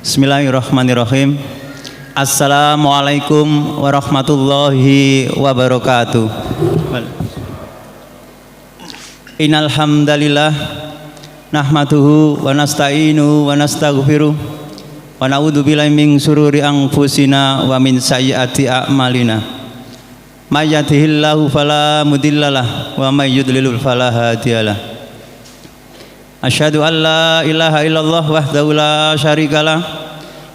Bismillahirrahmanirrahim. Assalamualaikum warahmatullahi wabarakatuh. Innal hamdalillah nahmaduhu wa nasta'inu wa nastaghfiruh wa na'udzu billahi min syururi anfusina wa min sayyiati a'malina. May yahdihillahu fala mudhillalah wa may yudlil fala hadiyalah. Asyhadu an la ilaha illallah wahdahu la syarikalah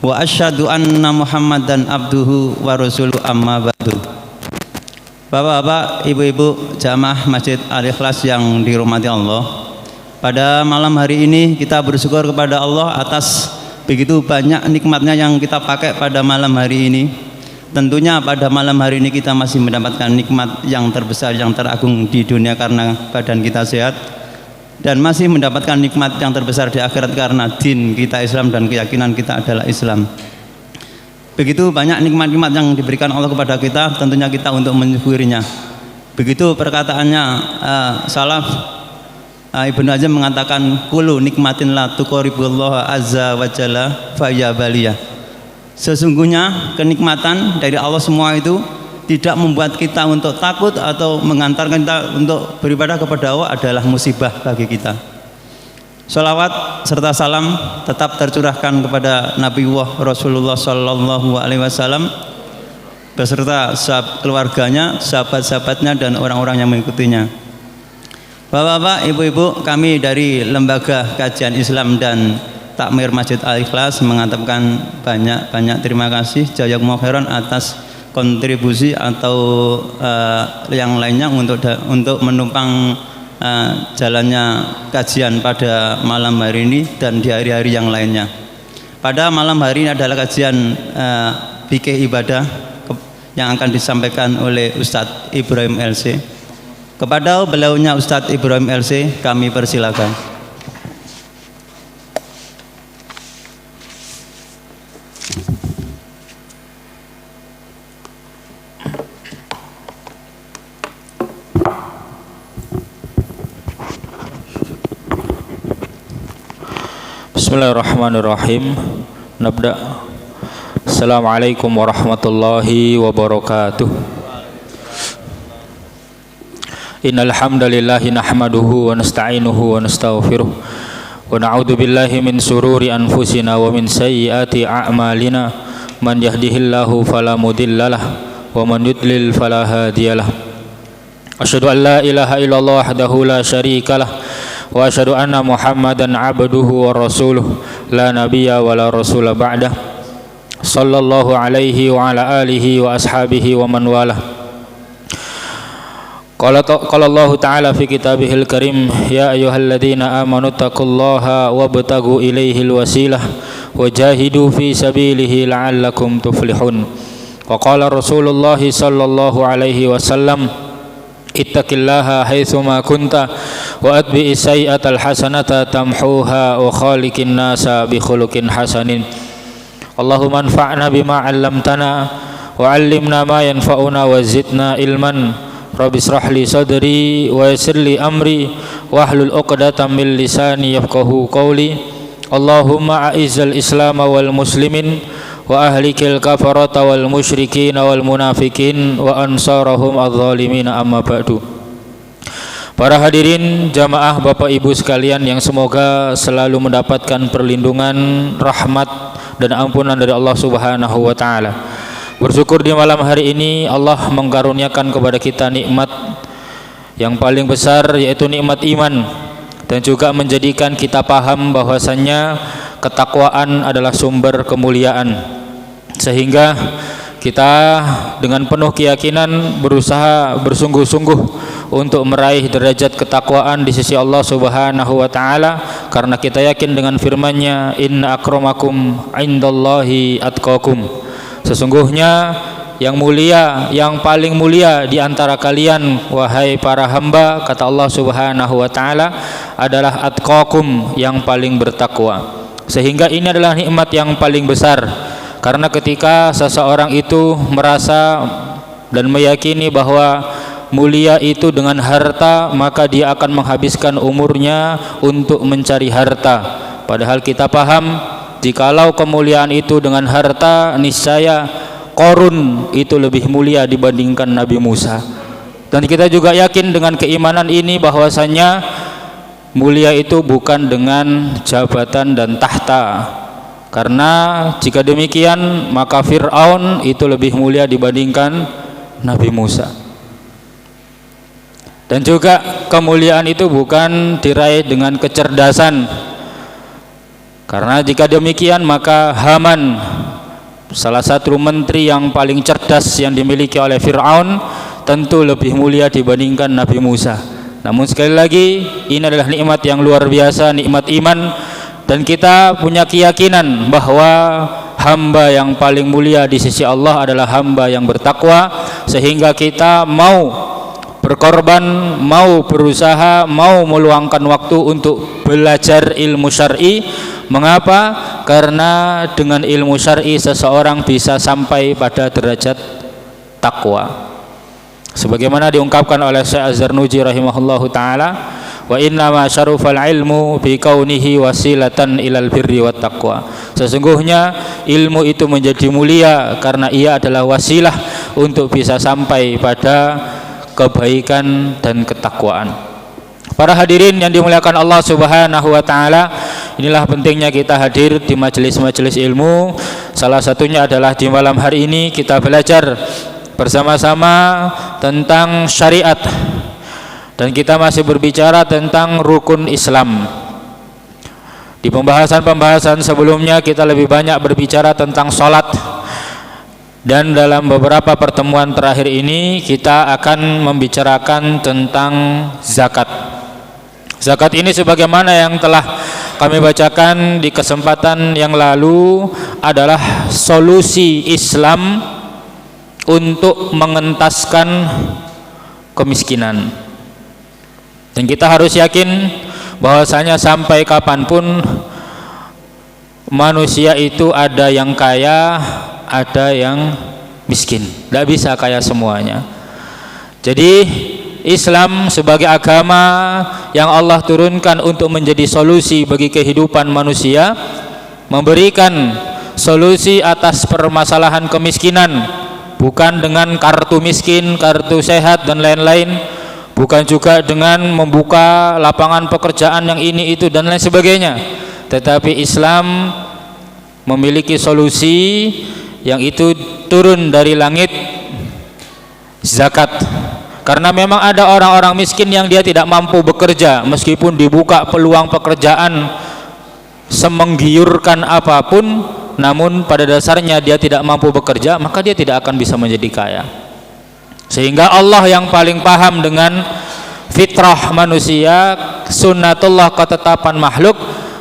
wa asyhadu anna Muhammadan abduhu wa rasuluhu amma ba'du. Bapak-bapak, ibu-ibu jamaah Masjid Al-Ikhlas yang dirahmati Allah, pada malam hari ini kita bersyukur kepada Allah atas begitu banyak nikmatnya yang kita pakai pada malam hari ini. Tentunya pada malam hari ini kita masih mendapatkan nikmat yang terbesar, yang teragung di dunia karena badan kita sehat, dan masih mendapatkan nikmat yang terbesar di akhirat karena din kita Islam dan keyakinan kita adalah Islam. Begitu banyak nikmat-nikmat yang diberikan Allah kepada kita, tentunya kita untuk mensyukurinya. Begitu perkataannya salaf, Ibnu Hazm mengatakan kullu nikmatin la tuqribullah azza wa jalla fa ya baliyah. Sesungguhnya kenikmatan dari Allah semua itu tidak membuat kita untuk takut atau mengantarkan kita untuk beribadah kepada Allah adalah musibah bagi kita. Sholawat serta salam tetap tercurahkan kepada Nabi Rasulullah Sallallahu Alaihi Wasallam beserta keluarganya, sahabat-sahabatnya, dan orang-orang yang mengikutinya. Bapak-bapak, ibu-ibu, kami dari Lembaga Kajian Islam dan Takmir Masjid Al-Ikhlas mengatakan banyak terima kasih jazakumullah khairan atas kontribusi atau yang lainnya untuk menumpang jalannya kajian pada malam hari ini dan di hari-hari yang lainnya. Pada malam hari ini adalah kajian fikih ibadah yang akan disampaikan oleh Ustadz Ibrahim LC. Kepada beliaunya Ustadz Ibrahim LC kami persilakan. Bismillahirrahmanirrahim. Nabda. Assalamualaikum warahmatullahi wabarakatuh. Innal hamdalillahi nahmaduhu wa nasta'inuhu wa nastaghfiruh wa na'udzu billahi min shururi anfusina wa min sayyiati a'malina. Man yahdihillahu fala mudhillalah wa man yudlil fala hadiyalah. Asyhadu an la ilaha illallah wahdahu la syarikalah wa asyhadu anna Muhammadan abduhu wa rasuluh la nabiyya wa la rasula ba'dah sallallahu alaihi wa ala alihi wa ashabihi wa man walah. Qala Allah ta'ala fi kitabihil karim ya ayyuhalladzina amanu taqullaha wabtagu ilaihil wasilah wajahidu fi sabilihi la'allakum tuflihun. Wa qala Rasulullah sallallahu alaihi wasallam ittaqillaha haitsuma kunta wa atbi'i sayyi'atal hasanata tamhuha wa khaliqin nasa bi khuluqin hasanin. Allahumma anfa'na bima 'allamtana wa 'allimna ma yanfa'una wa zidna ilman. Rabbi shrah li sadri wa yassir li amri wahlul 'uqdatam min lisani yafqahu qawli. Allahumma a'izzal islam wal muslimin wa ahlikil kafarata wal musyrikin wal munafikin wa ansarahum adh-dhalimin, amma ba'du. Para hadirin jamaah Bapak Ibu sekalian yang semoga selalu mendapatkan perlindungan, rahmat dan ampunan dari Allah Subhanahu wa taala. Bersyukur di malam hari ini Allah mengkaruniakan kepada kita nikmat yang paling besar, yaitu nikmat iman, dan juga menjadikan kita paham bahwasannya ketakwaan adalah sumber kemuliaan, sehingga kita dengan penuh keyakinan berusaha bersungguh-sungguh untuk meraih derajat ketakwaan di sisi Allah Subhanahu wa taala, karena kita yakin dengan firman-Nya inna akramakum indallahi atqakum. Sesungguhnya yang mulia, yang paling mulia di antara kalian wahai para hamba, kata Allah Subhanahu wa taala, adalah atqakum, yang paling bertakwa. Sehingga ini adalah nikmat yang paling besar, karena ketika seseorang itu merasa dan meyakini bahwa mulia itu dengan harta, maka dia akan menghabiskan umurnya untuk mencari harta. Padahal kita paham jikalau kemuliaan itu dengan harta, niscaya Qarun itu lebih mulia dibandingkan Nabi Musa. Dan kita juga yakin dengan keimanan ini bahwasanya mulia itu bukan dengan jabatan dan tahta, karena jika demikian maka Fir'aun itu lebih mulia dibandingkan Nabi Musa. Dan juga kemuliaan itu bukan diraih dengan kecerdasan, karena jika demikian maka Haman, salah satu menteri yang paling cerdas yang dimiliki oleh Fir'aun, tentu lebih mulia dibandingkan Nabi Musa. Namun sekali lagi, ini adalah nikmat yang luar biasa, nikmat iman, dan kita punya keyakinan bahwa hamba yang paling mulia di sisi Allah adalah hamba yang bertakwa, sehingga kita mau berkorban, mau berusaha, mau meluangkan waktu untuk belajar ilmu syar'i. Mengapa? Karena dengan ilmu syar'i seseorang bisa sampai pada derajat takwa. Sebagaimana diungkapkan oleh Syekh Az-Zarnuji rahimahullahu taala, wa inna ma syarufal ilmu bi kaunihi wasilatan ilal birri wat taqwa. Sesungguhnya ilmu itu menjadi mulia karena ia adalah wasilah untuk bisa sampai pada kebaikan dan ketakwaan. Para hadirin yang dimuliakan Allah Subhanahu wa taala, inilah pentingnya kita hadir di majelis-majelis ilmu. Salah satunya adalah di malam hari ini kita belajar bersama-sama tentang syariat, dan kita masih berbicara tentang rukun Islam. Di pembahasan-pembahasan sebelumnya kita lebih banyak berbicara tentang sholat, dan dalam beberapa pertemuan terakhir ini kita akan membicarakan tentang zakat. Zakat ini sebagaimana yang telah kami bacakan di kesempatan yang lalu adalah solusi Islam untuk mengentaskan kemiskinan. Dan kita harus yakin bahwasanya sampai kapanpun manusia itu ada yang kaya, ada yang miskin. Tidak bisa kaya semuanya. Jadi Islam sebagai agama yang Allah turunkan untuk menjadi solusi bagi kehidupan manusia, memberikan solusi atas permasalahan kemiskinan, bukan dengan kartu miskin, kartu sehat dan lain-lain, bukan juga dengan membuka lapangan pekerjaan yang ini itu dan lain sebagainya, tetapi Islam memiliki solusi yang itu turun dari langit, zakat. Karena memang ada orang-orang miskin yang dia tidak mampu bekerja, meskipun dibuka peluang pekerjaan semenggiurkan apapun, namun pada dasarnya dia tidak mampu bekerja, maka dia tidak akan bisa menjadi kaya. Sehingga Allah yang paling paham dengan fitrah manusia, sunnatullah, ketetapan makhluk,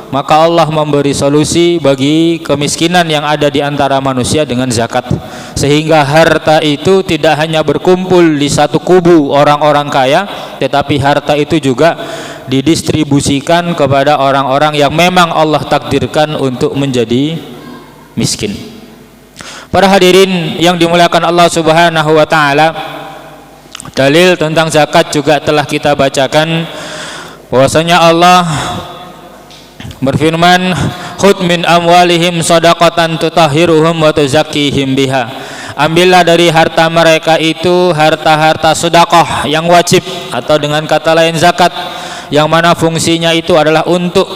maka Allah memberi solusi bagi kemiskinan yang ada di antara manusia dengan zakat. Sehingga harta itu tidak hanya berkumpul di satu kubu orang-orang kaya, tetapi harta itu juga didistribusikan kepada orang-orang yang memang Allah takdirkan untuk menjadi miskin. Para hadirin yang dimuliakan Allah Subhanahu wa taala, dalil tentang zakat juga telah kita bacakan, bahwasanya Allah berfirman, khudh min amwalihim shadaqatan tutahhiruhum wa tuzakkihim biha. Ambillah dari harta mereka itu harta-harta sedekah yang wajib, atau dengan kata lain zakat, yang mana fungsinya itu adalah untuk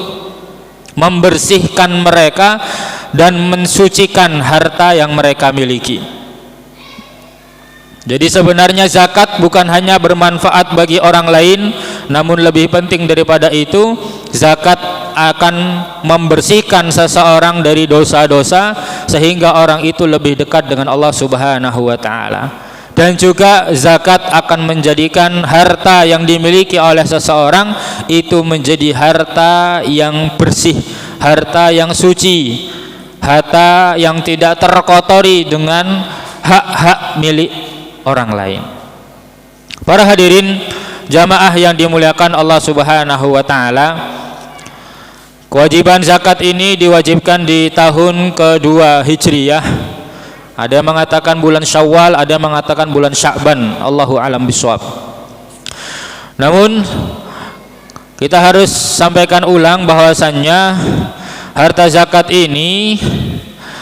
membersihkan mereka dan mensucikan harta yang mereka miliki. Jadi sebenarnya zakat bukan hanya bermanfaat bagi orang lain, namun lebih penting daripada itu, zakat akan membersihkan seseorang dari dosa-dosa sehingga orang itu lebih dekat dengan Allah Subhanahu wa taala. Dan juga zakat akan menjadikan harta yang dimiliki oleh seseorang itu menjadi harta yang bersih, harta yang suci, harta yang tidak terkotori dengan hak-hak milik orang lain. Para hadirin jamaah yang dimuliakan Allah Subhanahu wa taala, kewajiban zakat ini diwajibkan di tahun kedua Hijriyah. Ada yang mengatakan bulan Syawal, ada yang mengatakan bulan Sya'ban, Allahu a'lam bishawab. Namun kita harus sampaikan ulang bahwasannya Harta zakat ini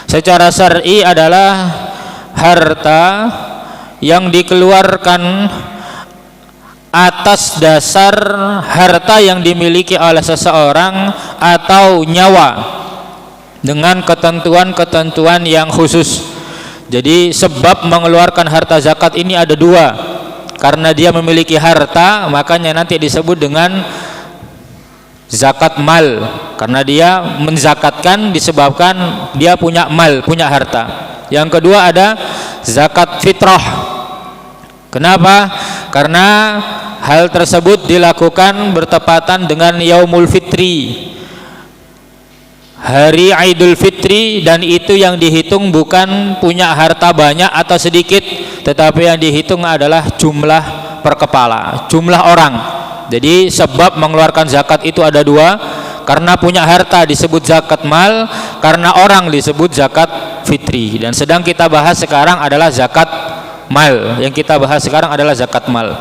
secara syar'i adalah harta yang dikeluarkan atas dasar harta yang dimiliki oleh seseorang atau nyawa dengan ketentuan-ketentuan yang khusus. Jadi sebab mengeluarkan harta zakat ini ada dua. Karena dia memiliki harta, makanya nanti disebut dengan zakat mal. Karena dia menzakatkan disebabkan dia punya mal, punya harta. Yang kedua ada zakat fitrah. Kenapa? Karena hal tersebut dilakukan bertepatan dengan Yaumul Fitri, hari Idul Fitri, dan itu yang dihitung bukan punya harta banyak atau sedikit, tetapi yang dihitung adalah jumlah per kepala, jumlah orang. Jadi sebab mengeluarkan zakat itu ada dua, karena punya harta disebut zakat mal, karena orang disebut zakat fitri. Dan sedang kita bahas sekarang adalah zakat mal. Yang kita bahas sekarang adalah zakat mal.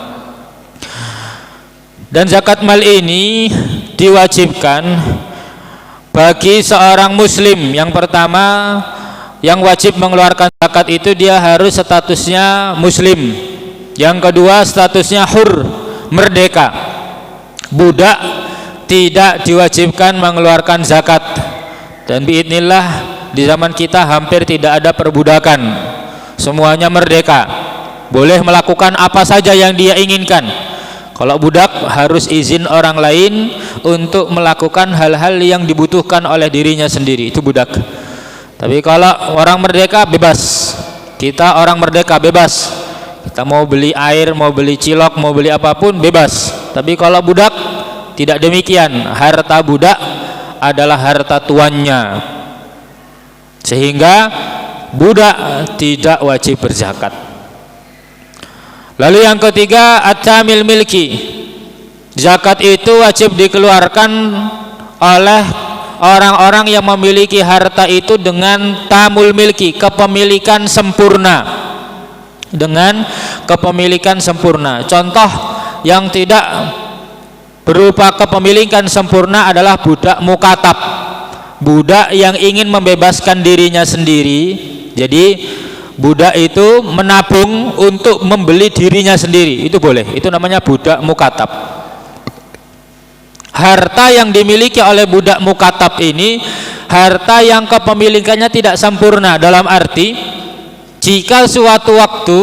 Dan zakat mal ini diwajibkan bagi seorang muslim. Yang pertama yang wajib mengeluarkan zakat itu dia harus statusnya muslim. Yang kedua statusnya hur, merdeka. Budak tidak diwajibkan mengeluarkan zakat. Dan biidznillah di zaman kita hampir tidak ada perbudakan, semuanya merdeka, boleh melakukan apa saja yang dia inginkan. Kalau budak harus izin orang lain untuk melakukan hal-hal yang dibutuhkan oleh dirinya sendiri, itu budak. Tapi kalau orang merdeka bebas. Kita orang merdeka bebas. Kita mau beli air, mau beli cilok, mau beli apapun bebas. Tapi kalau budak tidak demikian. Harta budak adalah harta tuannya, sehingga budak tidak wajib berzakat. Lalu yang ketiga at-tamil milki. Zakat itu wajib dikeluarkan oleh orang-orang yang memiliki harta itu dengan tamul milki, kepemilikan sempurna. Dengan kepemilikan sempurna. Contoh yang tidak berupa kepemilikan sempurna adalah budak mukatab, budak yang ingin membebaskan dirinya sendiri. Jadi budak itu menabung untuk membeli dirinya sendiri, itu boleh, itu namanya budak mukatab. Harta yang dimiliki oleh budak mukatab ini harta yang kepemilikannya tidak sempurna, dalam arti jika suatu waktu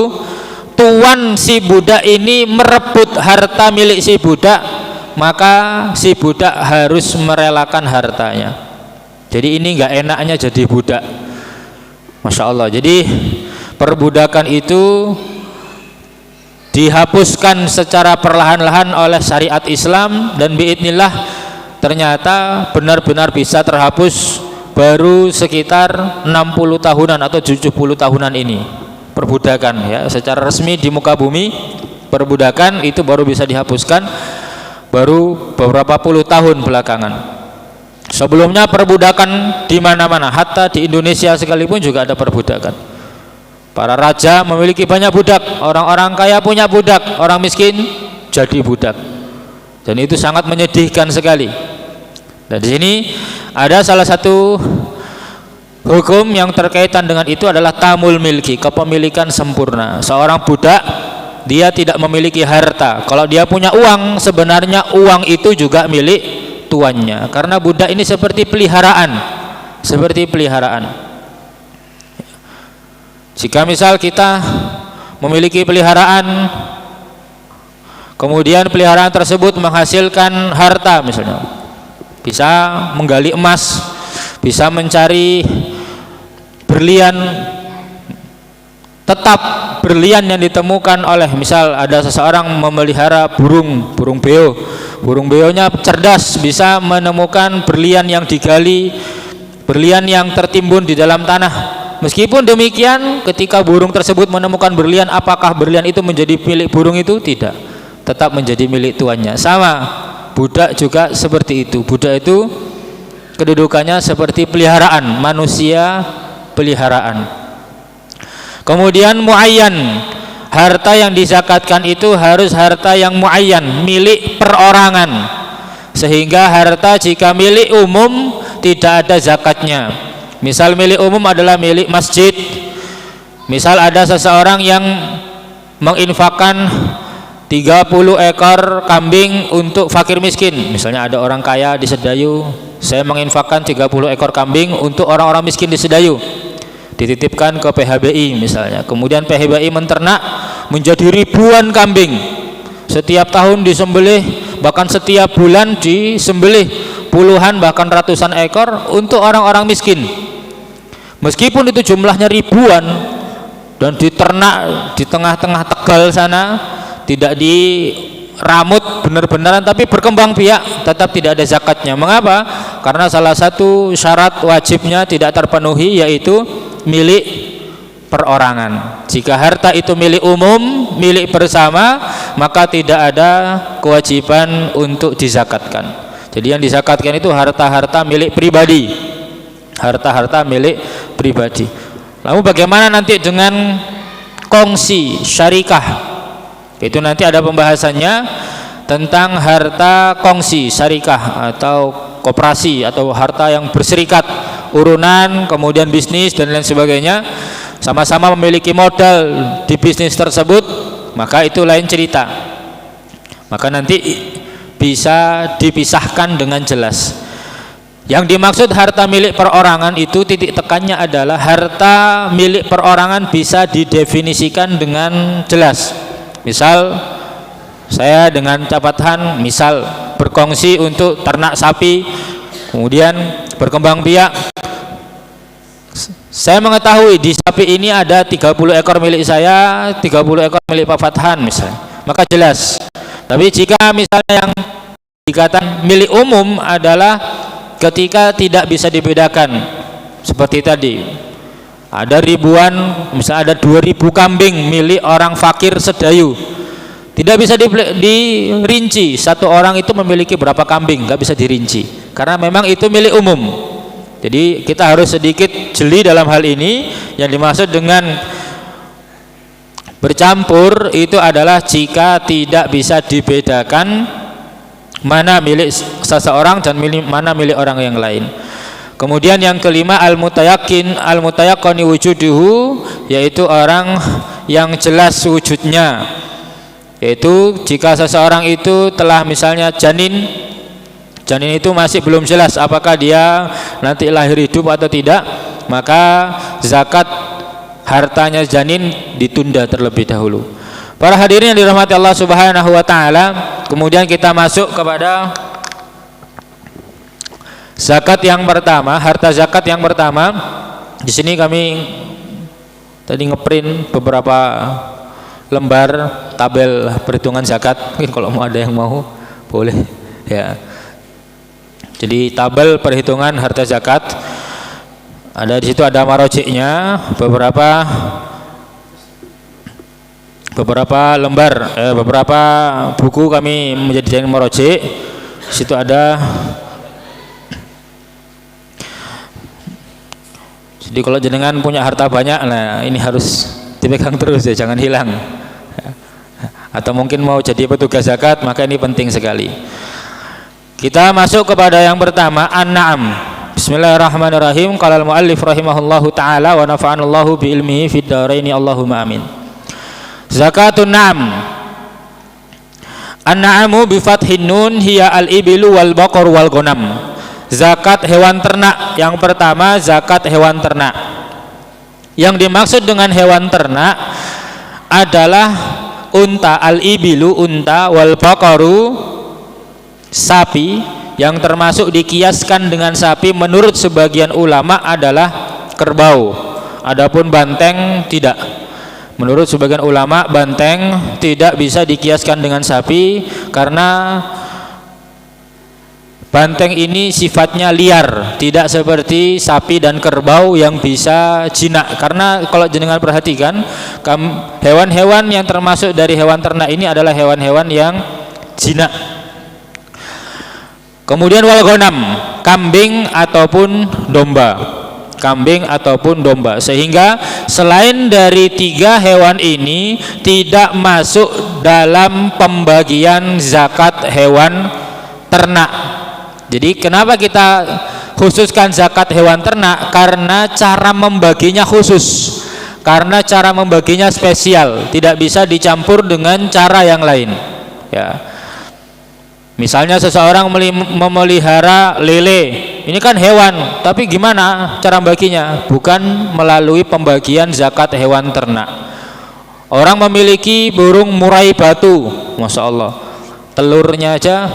tuan si budak ini merebut harta milik si budak, maka si budak harus merelakan hartanya. Jadi ini enggak enaknya jadi budak. Masya Allah. Jadi perbudakan itu dihapuskan secara perlahan-lahan oleh syariat Islam, dan biidznillah ternyata benar-benar bisa terhapus baru sekitar 60 tahunan atau 70 tahunan ini. Perbudakan ya secara resmi di muka bumi, perbudakan itu baru bisa dihapuskan baru beberapa puluh tahun belakangan. Sebelumnya perbudakan di mana-mana, hatta di Indonesia sekalipun juga ada perbudakan. Para raja memiliki banyak budak, orang-orang kaya punya budak, orang miskin jadi budak. Dan itu sangat menyedihkan sekali. Dan di sini ada salah satu hukum yang terkaitan dengan itu adalah tamul milki, kepemilikan sempurna. Seorang budak dia tidak memiliki harta. Kalau dia punya uang, sebenarnya uang itu juga milik tuannya, karena budak ini seperti peliharaan, seperti peliharaan. Jika misal kita memiliki peliharaan, kemudian peliharaan tersebut menghasilkan harta, misalnya bisa menggali emas, bisa mencari berlian, tetap berlian yang ditemukan oleh, misal ada seseorang memelihara burung beo. Burung beonya cerdas, bisa menemukan berlian yang digali, berlian yang tertimbun di dalam tanah. Meskipun demikian, ketika burung tersebut menemukan berlian, apakah berlian itu menjadi milik burung itu? Tidak, tetap menjadi milik tuannya. Sama, budak juga seperti itu. Budak itu kedudukannya seperti peliharaan, manusia peliharaan. Kemudian muayyan, harta yang dizakatkan itu harus harta yang muayyan, milik perorangan. Sehingga harta jika milik umum tidak ada zakatnya. Misal milik umum adalah milik masjid. Misal ada seseorang yang menginfakkan 30 ekor kambing untuk fakir miskin. Misalnya ada orang kaya di Sedayu, saya menginfakkan 30 ekor kambing untuk orang-orang miskin di Sedayu, dititipkan ke PHBI misalnya. Kemudian PHBI menternak menjadi ribuan kambing, setiap tahun disembelih, bahkan setiap bulan disembelih puluhan bahkan ratusan ekor untuk orang-orang miskin. Meskipun itu jumlahnya ribuan dan diternak di tengah-tengah Tegal sana, tidak diramut benar-benaran, tapi berkembang biak, tetap tidak ada zakatnya. Mengapa? Karena salah satu syarat wajibnya tidak terpenuhi, yaitu milik perorangan. Jika harta itu milik umum, milik bersama, maka tidak ada kewajiban untuk dizakatkan. Jadi yang dizakatkan itu harta-harta milik pribadi, harta-harta milik pribadi. Lalu bagaimana nanti dengan kongsi syarikah? Itu nanti ada pembahasannya tentang harta kongsi syarikah atau koperasi atau harta yang berserikat, urunan, kemudian bisnis dan lain sebagainya, sama-sama memiliki modal di bisnis tersebut, maka itu lain cerita. Maka nanti bisa dipisahkan dengan jelas. Yang dimaksud harta milik perorangan itu titik tekannya adalah harta milik perorangan bisa didefinisikan dengan jelas. Misal saya dengan catatan misal berkongsi untuk ternak sapi, kemudian berkembang biak, saya mengetahui di sapi ini ada 30 ekor milik saya, 30 ekor milik Pak Fathan misalnya, maka jelas. Tapi jika misalnya yang dikatakan milik umum adalah ketika tidak bisa dibedakan, seperti tadi ada ribuan, misalnya ada 2000 kambing milik orang fakir Sedayu, tidak bisa dirinci satu orang itu memiliki berapa kambing, nggak bisa dirinci karena memang itu milik umum. Jadi kita harus sedikit jeli dalam hal ini. Yang dimaksud dengan bercampur itu adalah jika tidak bisa dibedakan mana milik seseorang dan mana milik orang yang lain. Kemudian yang kelima, al-mutayaqqini wujuduhu, yaitu orang yang jelas wujudnya, yaitu jika seseorang itu telah misalnya janin itu masih belum jelas apakah dia nanti lahir hidup atau tidak, maka zakat hartanya janin ditunda terlebih dahulu. Para hadirin yang dirahmati Allah Subhanahu wa taala, kemudian kita masuk kepada zakat yang pertama, harta zakat yang pertama. Di sini kami tadi ngeprint beberapa lembar tabel perhitungan zakat. Mungkin kalau mau ada yang mau boleh ya. Jadi tabel perhitungan harta zakat. Ada di situ ada marojiknya, beberapa lembar, beberapa buku kami menjadikan marojik. Di situ ada. Jadi kalau jenengan punya harta banyak, nah ini harus dipegang terus ya, jangan hilang. Atau mungkin mau jadi petugas zakat, maka ini penting sekali. Kita masuk kepada yang pertama, An-Na'am. Bismillahirrahmanirrahim. Qala al-muallif rahimahullahu taala wa nafa'anallahu bi ilmihi fid dharaini Allahumma amin. Zakatun na'am. An-na'amu bi fathin nun hiya al-ibilu wal baqar wal ghanam. Zakat hewan ternak yang pertama, zakat hewan ternak. Yang dimaksud dengan hewan ternak adalah unta, al-ibilu unta, wal baqaru sapi, yang termasuk dikiaskan dengan sapi menurut sebagian ulama adalah kerbau. Adapun banteng tidak. Menurut sebagian ulama banteng tidak bisa dikiaskan dengan sapi karena banteng ini sifatnya liar, tidak seperti sapi dan kerbau yang bisa jinak. Karena kalau jenengan perhatikan, hewan-hewan yang termasuk dari hewan ternak ini adalah hewan-hewan yang jinak. Kemudian wal ghanam, kambing ataupun domba. Kambing ataupun domba. Sehingga selain dari 3 hewan ini tidak masuk dalam pembagian zakat hewan ternak. Jadi kenapa kita khususkan zakat hewan ternak karena cara membaginya khusus, karena cara membaginya spesial, tidak bisa dicampur dengan cara yang lain. Ya, misalnya seseorang memelihara lele, ini kan hewan, tapi gimana cara baginya? Bukan melalui pembagian zakat hewan ternak. Orang memiliki burung murai batu, masya Allah, telurnya aja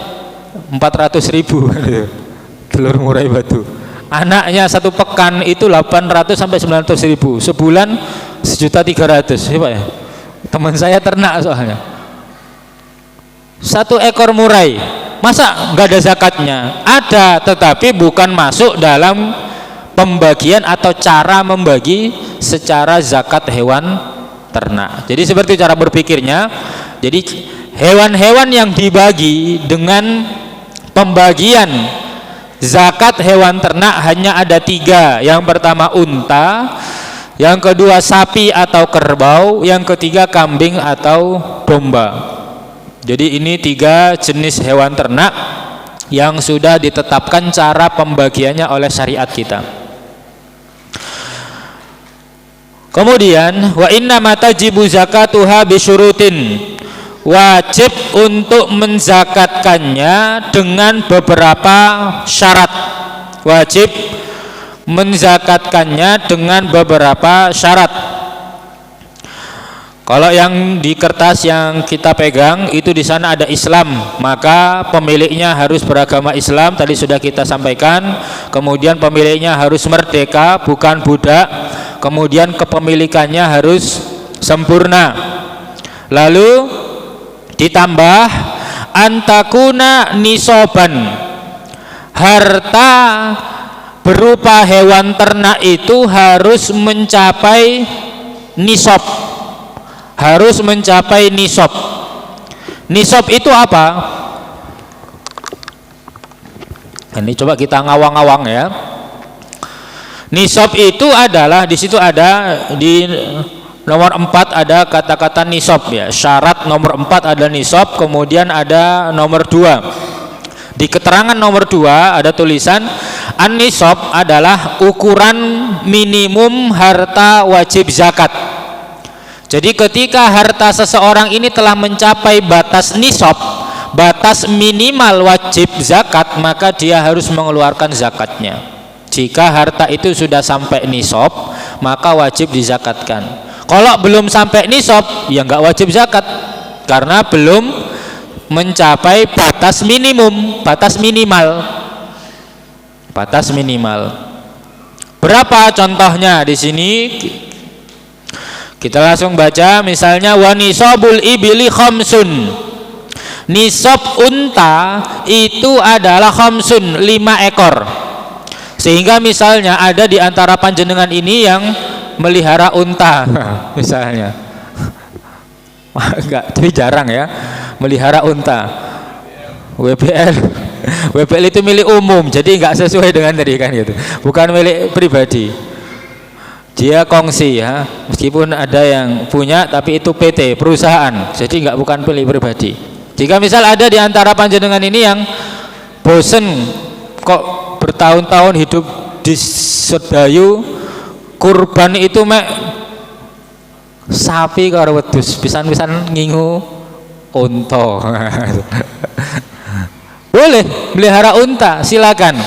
400.000 telur murai batu. Anaknya satu pekan itu 800 sampai 900.000, sebulan 1.300.000. Siapa ya? Teman saya ternak soalnya. Satu ekor murai, masa nggak ada zakatnya? Ada, tetapi bukan masuk dalam pembagian atau cara membagi secara zakat hewan ternak. Jadi seperti cara berpikirnya. Jadi hewan-hewan yang dibagi dengan pembagian zakat hewan ternak hanya ada 3. Yang pertama unta, yang kedua sapi atau kerbau, yang ketiga kambing atau domba. Jadi ini 3 jenis hewan ternak yang sudah ditetapkan cara pembagiannya oleh syariat kita. Kemudian wa inna matajibu zakatuha bisyurutin, wajib untuk menzakatkannya dengan beberapa syarat. Wajib menzakatkannya dengan beberapa syarat. Kalau yang di kertas yang kita pegang itu di sana ada Islam, maka pemiliknya harus beragama Islam, tadi sudah kita sampaikan. Kemudian pemiliknya harus merdeka, bukan budak. Kemudian kepemilikannya harus sempurna. Lalu ditambah antakuna nisoban, harta berupa hewan ternak itu harus mencapai nisab, harus mencapai nisab. Nisab itu apa? Ini coba kita ngawang-ngawang ya. Nisab itu adalah, di situ ada di nomor 4 ada kata-kata nisab ya. Syarat nomor 4 ada nisab, kemudian ada nomor 2. Di keterangan nomor 2 ada tulisan an-nisab adalah ukuran minimum harta wajib zakat. Jadi ketika harta seseorang ini telah mencapai batas nisab, batas minimal wajib zakat, maka dia harus mengeluarkan zakatnya. Jika harta itu sudah sampai nisab, maka wajib dizakatkan. Kalau belum sampai nisab, ya nggak wajib zakat, karena belum mencapai batas minimum, batas minimal. Batas minimal. Berapa contohnya di sini? Kita langsung baca, misalnya wa nisabul ibili khamsun. Nisab unta itu adalah khamsun, 5 ekor. Sehingga misalnya ada di antara panjenengan ini yang melihara unta, misalnya. Enggak, tapi jarang ya melihara unta. WPL itu milik umum, jadi enggak sesuai dengan tadi kan gitu. Bukan milik pribadi. Dia kongsi ya, meskipun ada yang punya tapi itu PT, perusahaan. Jadi enggak, bukan milik pribadi. Jika misal ada di antara panjenengan ini yang bosen kok bertahun-tahun hidup di sedayu, kurban itu mek sapi karo wedhus, pisan-pisan ngingu unta. Boleh melihara unta, silakan.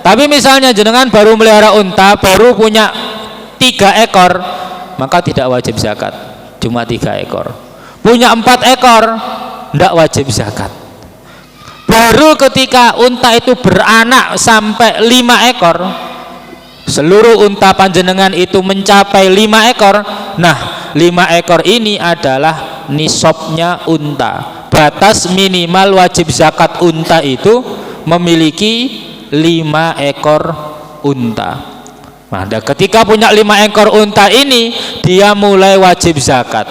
Tapi misalnya jenengan baru melihara unta, baru punya 3 ekor, maka tidak wajib zakat, cuma 3 ekor. Punya 4 ekor, tidak wajib zakat. Baru ketika unta itu beranak sampai 5 ekor, seluruh unta panjenengan itu mencapai 5 ekor, nah 5 ekor ini adalah nisabnya unta. Batas minimal wajib zakat unta itu memiliki 5 ekor unta. Nah, ketika punya 5 ekor unta ini, dia mulai wajib zakat.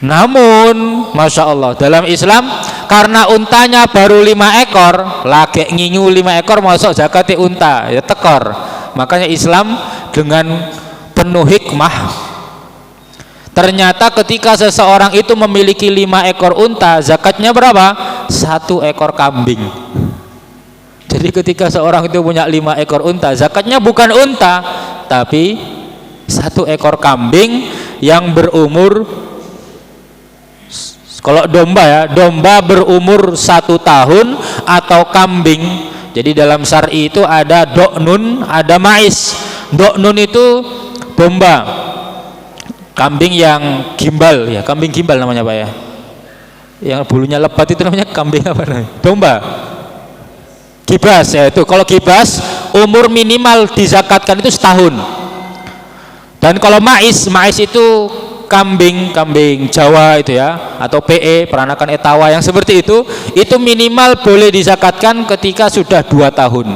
Namun Masya Allah, dalam Islam karena untanya baru 5 ekor, lagi ngingu 5 ekor masuk zakati unta, ya tekor. Makanya Islam dengan penuh hikmah, ternyata ketika seseorang itu memiliki 5 ekor unta, zakatnya berapa? 1 ekor kambing. Jadi ketika seorang itu punya 5 ekor unta, zakatnya bukan unta, tapi 1 ekor kambing yang berumur, kalau domba ya, domba berumur 1 tahun atau kambing. Jadi dalam syar'i itu ada do'nun, ada ma'is. Do'nun itu domba, kambing yang gimbal ya, kambing gimbal namanya Pak ya, yang bulunya lebat itu namanya kambing apa namanya? Domba. Gibas ya itu. Kalau gibas umur minimal dizakatkan itu setahun. Dan kalau ma'is itu kambing Jawa itu ya, atau PE, peranakan etawa yang seperti itu minimal boleh dizakatkan ketika sudah 2 tahun.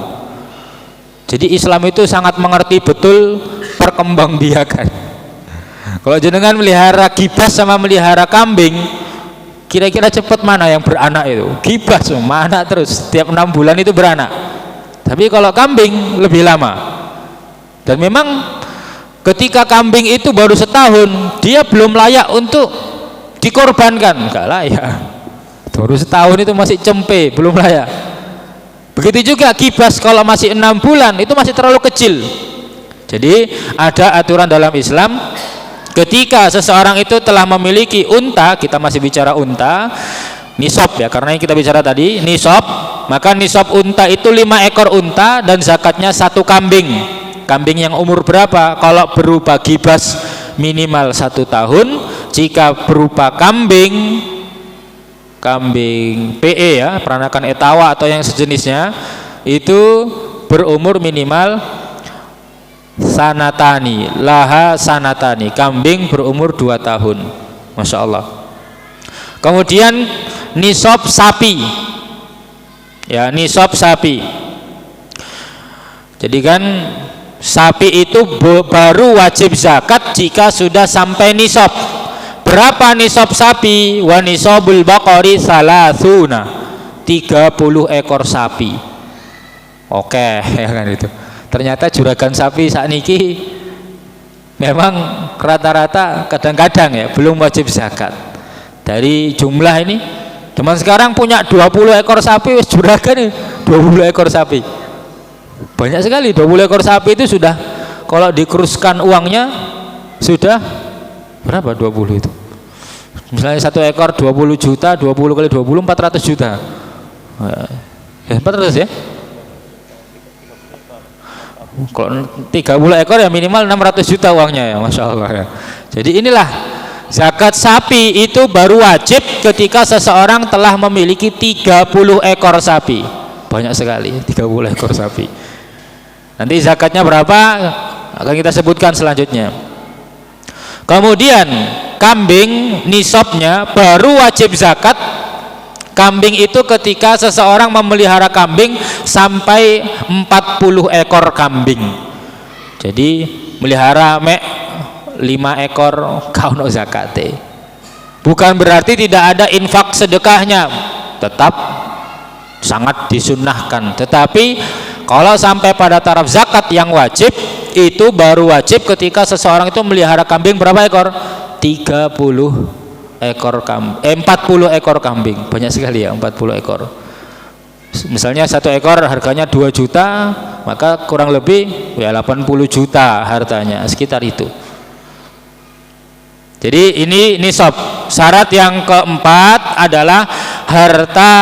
Jadi Islam itu sangat mengerti betul perkembangbiakan. Kalau jenengan melihara gibas sama melihara kambing, kira-kira cepat mana yang beranak itu? Gibas mana terus setiap 6 bulan itu beranak. Tapi kalau kambing lebih lama. Dan memang ketika kambing itu baru setahun, dia belum layak untuk dikorbankan, enggak layak. Baru setahun itu masih cempe, belum layak. Begitu juga gibas kalau masih 6 bulan itu masih terlalu kecil. Jadi ada aturan dalam Islam, ketika seseorang itu telah memiliki unta, kita masih bicara unta, nisab ya, karena yang kita bicara tadi nisab, maka nisab unta itu 5 ekor unta dan zakatnya 1 kambing. Kambing yang umur berapa? Kalau berupa gibas minimal 1 tahun, jika berupa kambing PE ya, peranakan etawa atau yang sejenisnya, itu berumur minimal sanatani, laha sanatani, kambing berumur 2 tahun. Masya Allah. Kemudian nisab sapi ya, nisab sapi. Jadi kan sapi itu baru wajib zakat jika sudah sampai nisab. Berapa nisab sapi? Wa nisabul baqari salasuna, 30 ekor sapi. Oke ya kan itu. Ternyata juragan sapi saat niki memang rata-rata kadang-kadang ya belum wajib zakat. Dari jumlah ini, teman sekarang punya 20 ekor sapi wis juragan nih, 20 ekor sapi. Banyak sekali, 20 ekor sapi itu sudah, kalau dikuruskan uangnya sudah berapa 20 itu? Misalnya 1 ekor 20 juta, 20 kali 20 400 juta. 400 ya? Kalau 30 ekor ya minimal 600 juta uangnya ya, Masya Allah ya. Jadi inilah zakat sapi itu baru wajib ketika seseorang telah memiliki 30 ekor sapi. Banyak sekali 30 ekor sapi. Nanti zakatnya berapa akan kita sebutkan selanjutnya. Kemudian kambing nisabnya baru wajib zakat. Kambing itu ketika seseorang memelihara kambing sampai 40 ekor kambing. Jadi melihara 5 ekor kauno zakate. Bukan berarti tidak ada infak sedekahnya, tetap sangat disunnahkan. Tetapi kalau sampai pada taraf zakat yang wajib, itu baru wajib ketika seseorang itu melihara kambing berapa ekor? 30 ekor kambing, 40 ekor kambing. Banyak sekali ya, 40 ekor. Misalnya 1 ekor harganya 2 juta, maka kurang lebih ya 80 juta hartanya, sekitar itu. Jadi ini nisab. Syarat yang keempat adalah harta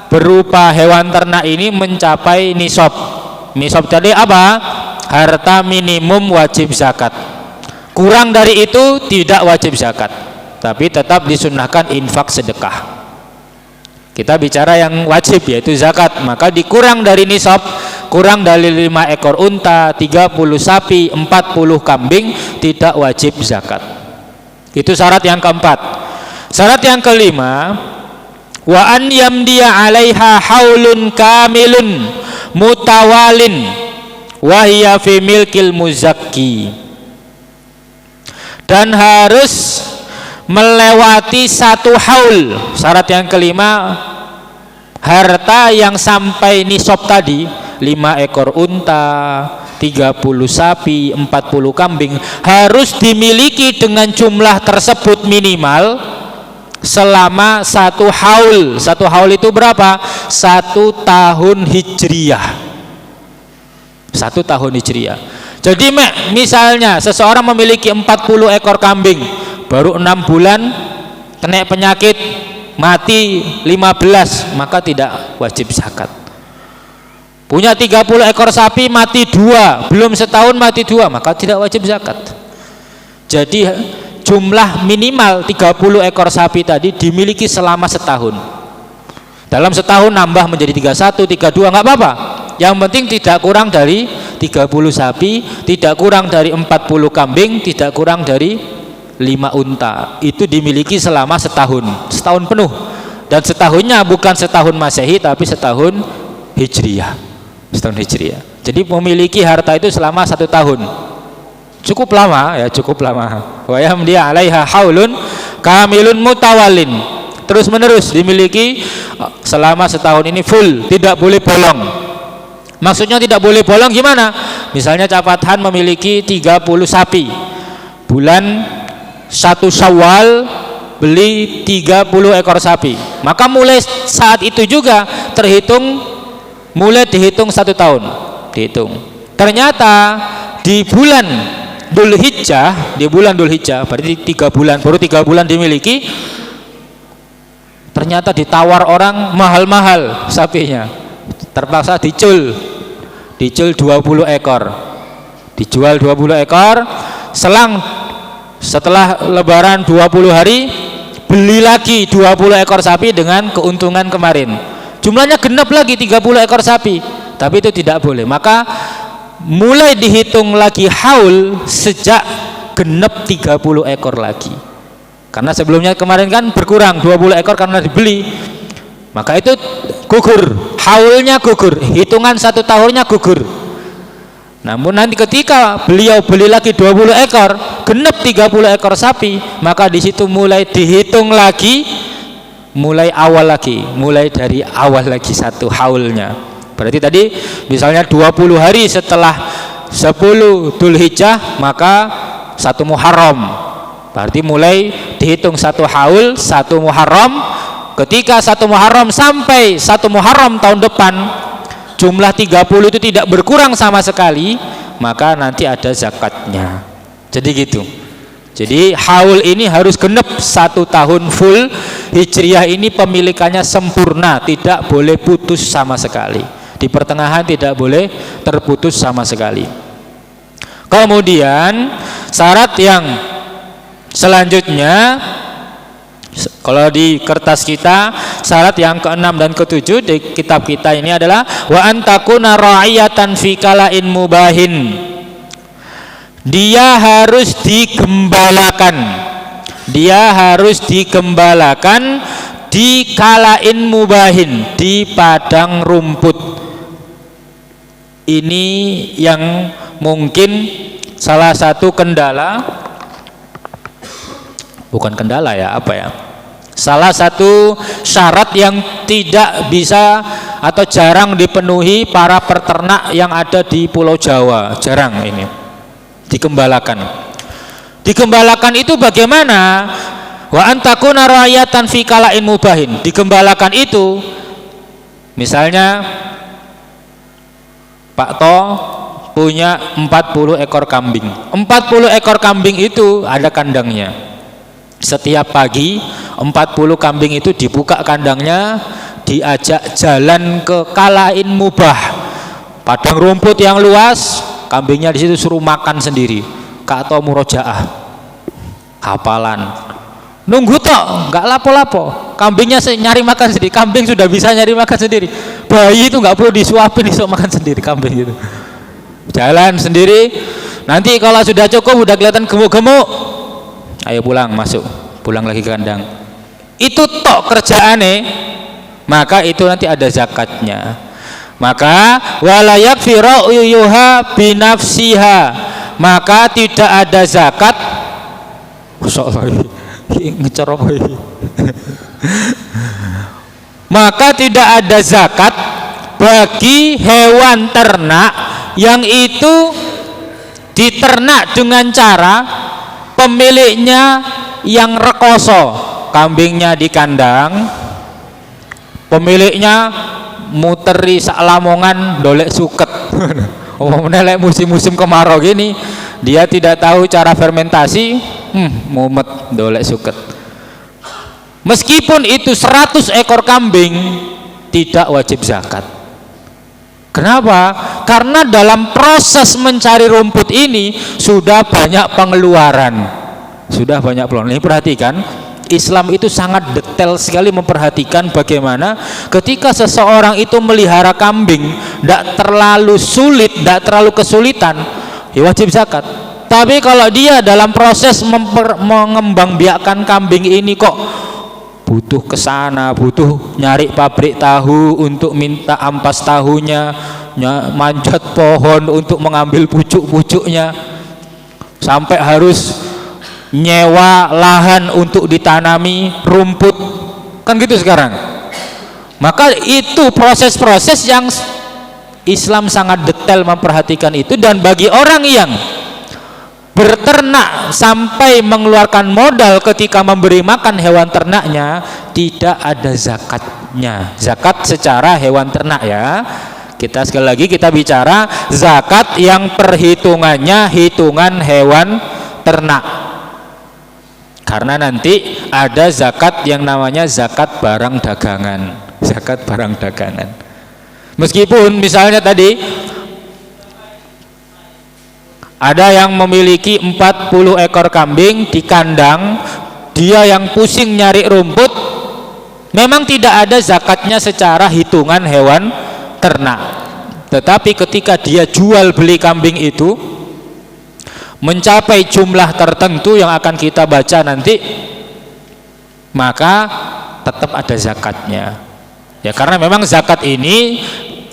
berupa hewan ternak ini mencapai nisab. Nisab tadi apa? Harta minimum wajib zakat. Kurang dari itu tidak wajib zakat, tapi tetap disunnahkan infak sedekah. Kita bicara yang wajib yaitu zakat, maka dikurang dari nisab, kurang dari 5 ekor unta, 30 sapi, 40 kambing, tidak wajib zakat. Itu syarat yang keempat. Syarat yang kelima, wa an yamdiya 'alaiha haulun kamilun mutawalin wa hiya fi milkil muzakki. Dan harus melewati 1 haul. Syarat yang kelima, harta yang sampai nisab tadi, 5 ekor unta, 30 sapi, 40 kambing, harus dimiliki dengan jumlah tersebut minimal selama 1 haul. 1 haul itu berapa? 1 tahun hijriyah. 1 tahun hijriyah. Jadi misalnya seseorang memiliki 40 ekor kambing, baru 6 bulan kena penyakit, mati 15, maka tidak wajib zakat. Punya 30 ekor sapi, mati 2, belum setahun mati 2, maka tidak wajib zakat. Jadi jumlah minimal 30 ekor sapi tadi dimiliki selama setahun. Dalam setahun nambah menjadi 31, 32, nggak apa-apa. Yang penting tidak kurang dari 30 sapi, tidak kurang dari 40 kambing, tidak kurang dari 5 unta. Itu dimiliki selama setahun penuh. Dan setahunnya bukan setahun Masehi, tapi setahun Hijriyah. Setahun Hijriyah. Jadi memiliki harta itu selama 1 tahun. Cukup lama ya, cukup lama. Wa yamdi 'alaiha haulun kamilun mutawallin. Terus menerus dimiliki selama setahun ini full, tidak boleh bolong. Maksudnya tidak boleh bolong gimana? Misalnya Capathan memiliki 30 sapi. Bulan 1 Syawal beli 30 ekor sapi. Maka mulai saat itu juga dihitung 1 tahun. Dihitung. Ternyata di bulan Dzulhijjah, berarti 3 bulan, baru 3 bulan dimiliki, ternyata ditawar orang mahal-mahal sapinya, terpaksa dicul 20 ekor, dijual 20 ekor. Setelah lebaran 20 hari beli lagi 20 ekor sapi dengan keuntungan kemarin, jumlahnya genap lagi 30 ekor sapi, tapi itu tidak boleh. Maka mulai dihitung lagi haul sejak genap 30 ekor lagi, karena sebelumnya kemarin kan berkurang 20 ekor karena dibeli, maka itu gugur, haulnya gugur, hitungan 1 tahunnya gugur. Namun nanti ketika beliau beli lagi 20 ekor, genap 30 ekor sapi, maka di situ mulai dihitung lagi, mulai dari awal lagi 1 haulnya. Berarti tadi misalnya 20 hari setelah 10 Dzulhijjah, maka 1 Muharram. Berarti mulai dihitung 1 haul, 1 Muharram. Ketika 1 Muharram sampai 1 Muharram tahun depan, jumlah 30 itu tidak berkurang sama sekali, maka nanti ada zakatnya. Jadi gitu. Jadi haul ini harus genep 1 tahun full. Hijriyah ini pemilikannya sempurna, tidak boleh putus sama sekali. Di pertengahan tidak boleh terputus sama sekali. Kemudian syarat yang selanjutnya, kalau di kertas kita syarat yang ke-6 dan ke-7 di kitab kita ini adalah wa antakuna ra'iyatan fi kala'in mubahin. Dia harus digembalakan. Di kala'in mubahin, di padang rumput. Ini yang mungkin salah satu kendala, bukan kendala ya, apa ya? Salah satu syarat yang tidak bisa atau jarang dipenuhi para peternak yang ada di Pulau Jawa, jarang ini digembalakan. Digembalakan itu bagaimana? Wa antakuna ra'iyatan fi kala'in mubahin. Digembalakan itu misalnya Pak To punya 40 ekor kambing. 40 ekor kambing itu ada kandangnya. Setiap pagi 40 kambing itu dibuka kandangnya, diajak jalan ke kala'in mubah, padang rumput yang luas, kambingnya di situ suruh makan sendiri, atau murojaah, hafalan, nunggu tok, nggak lapo-lapo, kambingnya nyari makan sendiri. Kambing sudah bisa nyari makan sendiri, bayi itu nggak perlu disuapin, bisa makan sendiri kambing gitu, jalan sendiri. Nanti kalau sudah cukup, udah kelihatan gemuk-gemuk, ayo pulang, pulang lagi ke kandang. Itu tok kerjaane, maka itu nanti ada zakatnya. Maka wala yakfi ra'yuha binafsiha, maka tidak ada zakat. Maka tidak ada zakat bagi hewan ternak yang itu diternak dengan cara pemiliknya yang rekoso. kambingnya di kandang, pemiliknya muteri sak Lamongan dolek suket. Menelek musim-musim kemarau gini, dia tidak tahu cara fermentasi, mumet dolek suket. Meskipun itu 100 ekor kambing, tidak wajib zakat. Kenapa? Karena dalam proses mencari rumput ini sudah banyak pengeluaran. Sudah banyak pengeluaran. Ini perhatikan, Islam itu sangat detail sekali memperhatikan bagaimana ketika seseorang itu melihara kambing, tidak terlalu sulit, tidak terlalu kesulitan, ya wajib zakat. Tapi kalau dia dalam proses mengembangbiakkan kambing ini kok butuh kesana, butuh nyari pabrik tahu untuk minta ampas tahunya, manjat pohon untuk mengambil pucuk-pucuknya, sampai harus nyewa lahan untuk ditanami rumput, kan gitu sekarang. Maka itu proses-proses yang Islam sangat detail memperhatikan itu. Dan bagi orang yang berternak sampai mengeluarkan modal ketika memberi makan hewan ternaknya, tidak ada zakatnya. Zakat secara hewan ternak ya. Kita sekali lagi kita bicara zakat yang perhitungannya hitungan hewan ternak. Karena nanti ada zakat yang namanya zakat barang dagangan. Zakat barang dagangan. Meskipun misalnya tadi ada yang memiliki 40 ekor kambing di kandang, dia yang pusing nyari rumput, memang tidak ada zakatnya secara hitungan hewan ternak. Tetapi ketika dia jual beli kambing itu mencapai jumlah tertentu yang akan kita baca nanti, maka tetap ada zakatnya ya. Karena memang zakat ini,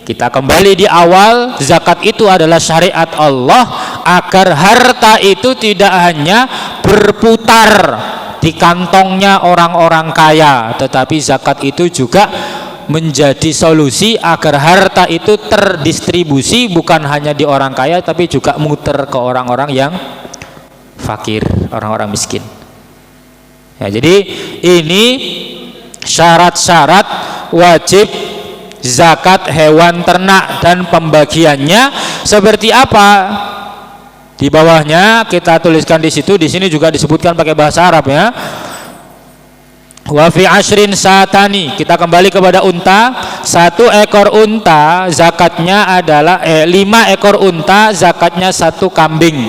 kita kembali di awal, zakat itu adalah syariat Allah agar harta itu tidak hanya berputar di kantongnya orang-orang kaya, tetapi zakat itu juga menjadi solusi agar harta itu terdistribusi bukan hanya di orang kaya, tapi juga muter ke orang-orang yang fakir, orang-orang miskin ya. Jadi ini syarat-syarat wajib zakat hewan ternak, dan pembagiannya seperti apa di bawahnya kita tuliskan di situ. Di sini juga disebutkan pakai bahasa Arab ya. Wa fi ashrin satani, kita kembali kepada unta. 1 ekor unta zakatnya adalah 5 ekor unta zakatnya 1 kambing.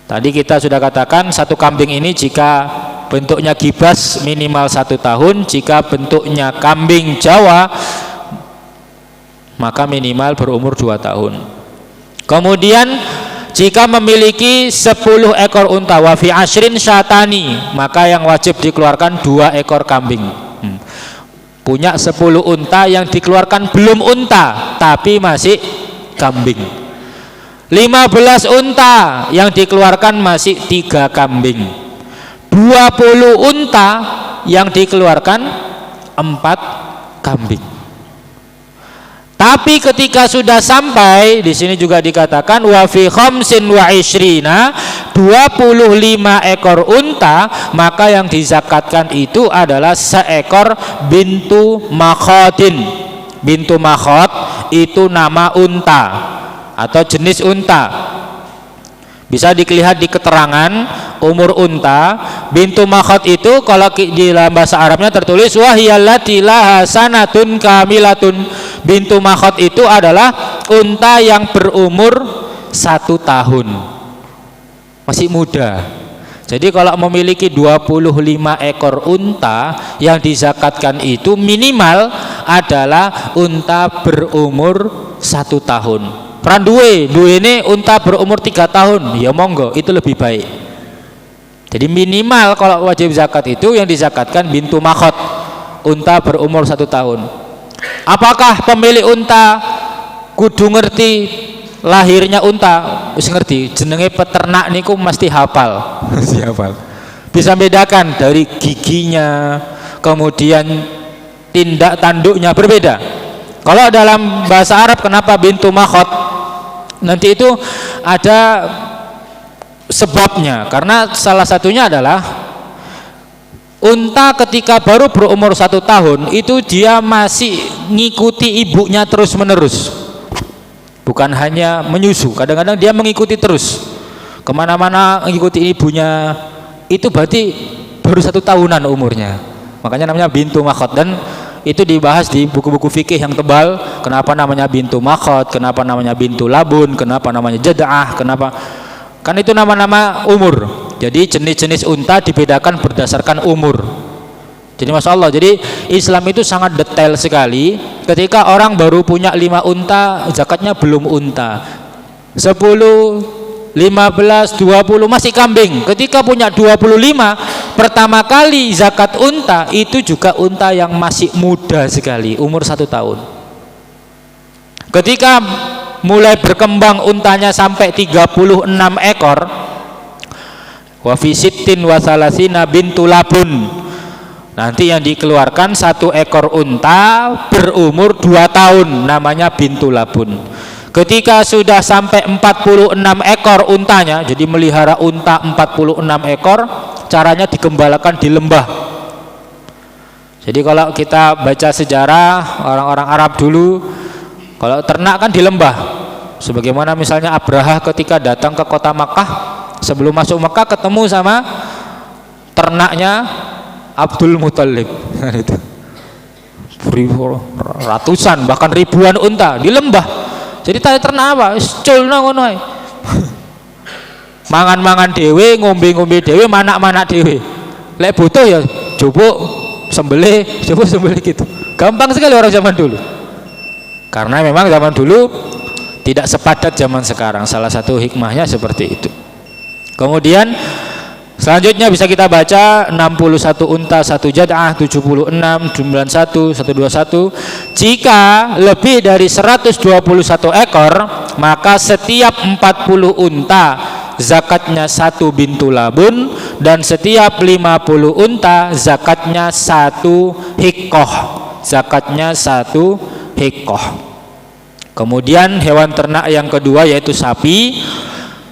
Tadi kita sudah katakan 1 kambing ini jika bentuknya gibas minimal 1 tahun, jika bentuknya kambing Jawa maka minimal berumur 2 tahun. Kemudian jika memiliki 10 ekor unta, wa fi ashrin syatani, maka yang wajib dikeluarkan 2 ekor kambing. Punya 10 unta yang dikeluarkan belum unta tapi masih kambing. 15 unta yang dikeluarkan masih 3 kambing. 20 unta yang dikeluarkan 4 kambing. Tapi ketika sudah sampai, di sini juga dikatakan wa fi khamsin wa ishrina, 25 ekor unta, maka yang dizakatkan itu adalah seekor bintu makhadin. Bintu makhad itu nama unta atau jenis unta. Bisa dilihat di keterangan umur unta. Bintu makhad itu kalau di dalam bahasa Arabnya tertulis wahiyallati laha sanatun kamilatun. Bintu makhad itu adalah unta yang berumur 1 tahun, masih muda. Jadi kalau memiliki 25 ekor unta, yang dizakatkan itu minimal adalah unta berumur 1 tahun. Peran duwe ini unta berumur 3 tahun, ya monggo, itu lebih baik. Jadi minimal kalau wajib zakat itu yang dizakatkan bintu makhad, unta berumur 1 tahun. Apakah pemilik unta kudu ngerti lahirnya unta? Wis ngerti, jenenge peternak niku mesti hafal. Mesti hafal. Bisa bedakan dari giginya, kemudian tindak tanduknya berbeda. Kalau dalam bahasa Arab kenapa bintu makhad? Nanti itu ada sebabnya, karena salah satunya adalah Unta ketika baru berumur 1 tahun itu dia masih ngikuti ibunya terus menerus, bukan hanya menyusu, kadang-kadang dia mengikuti terus kemana-mana mengikuti ibunya. Itu berarti baru 1 tahunan umurnya, makanya namanya bintu makhot. Dan itu dibahas di buku-buku fikih yang tebal, kenapa namanya bintu makhot, kenapa namanya bintu labun, kenapa namanya jada'ah, kenapa, kan itu nama-nama umur. Jadi jenis-jenis unta dibedakan berdasarkan umur. Jadi Masya Allah, jadi Islam itu sangat detail sekali. Ketika orang baru punya 5 unta, zakatnya belum unta. 10, 15, 20 masih kambing. Ketika punya 25, pertama kali zakat unta itu juga unta yang masih muda sekali, umur 1 tahun. Ketika mulai berkembang untanya sampai 36 ekor, wa fi sittin wa salasina bintu labun, nanti yang dikeluarkan 1 ekor unta berumur 2 tahun, namanya bintu labun. Ketika sudah sampai 46 ekor untanya, jadi melihara unta 46 ekor, caranya digembalakan di lembah. Jadi kalau kita baca sejarah orang-orang Arab dulu, kalau ternak kan di lembah. Sebagaimana misalnya Abraha ketika datang ke kota Makkah, sebelum masuk Mekah ketemu sama ternaknya Abdul Muthalib. Itu ratusan bahkan ribuan unta di lembah. Jadi tadi ternak apa? Culna ngono ae. Mangan-mangan dhewe, ngombe-ngombe dhewe, manak-manak dhewe. Lek butuh ya jupuk sembelih, jupuk sembelih gitu. Gampang sekali orang zaman dulu. Karena memang zaman dulu tidak sepadat zaman sekarang. Salah satu hikmahnya seperti itu. Kemudian selanjutnya bisa kita baca 61 unta 1 jad'ah, 76, 91, 121. Jika lebih dari 121 ekor, maka setiap 40 unta zakatnya 1 bintu labun, dan setiap 50 unta zakatnya 1 hikkoh. Zakatnya 1 hikkoh. Kemudian hewan ternak yang kedua yaitu sapi.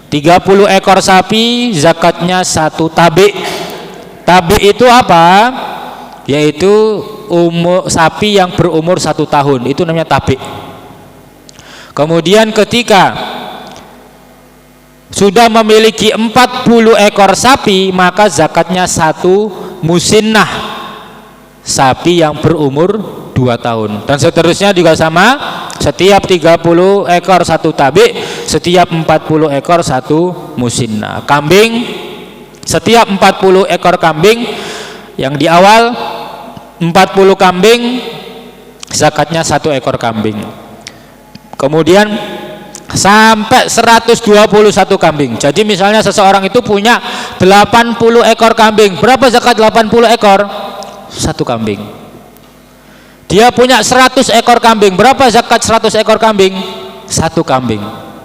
30 ekor sapi zakatnya 1 tabi. Tabi itu apa? Yaitu sapi yang berumur 1 tahun, itu namanya tabi. Kemudian ketika sudah memiliki 40 ekor sapi, maka zakatnya 1 musinnah, sapi yang berumur 2 tahun. Dan seterusnya juga sama, setiap 30 ekor 1 tabi, setiap 40 ekor 1 musinnah. Kambing, setiap 40 ekor kambing, yang di awal 40 kambing zakatnya 1 ekor kambing. Kemudian sampai 121 kambing. Jadi misalnya seseorang itu punya 80 ekor kambing, berapa zakat 80 ekor? 1 kambing. Dia punya 100 ekor kambing, berapa zakat 100 ekor kambing? 1 kambing.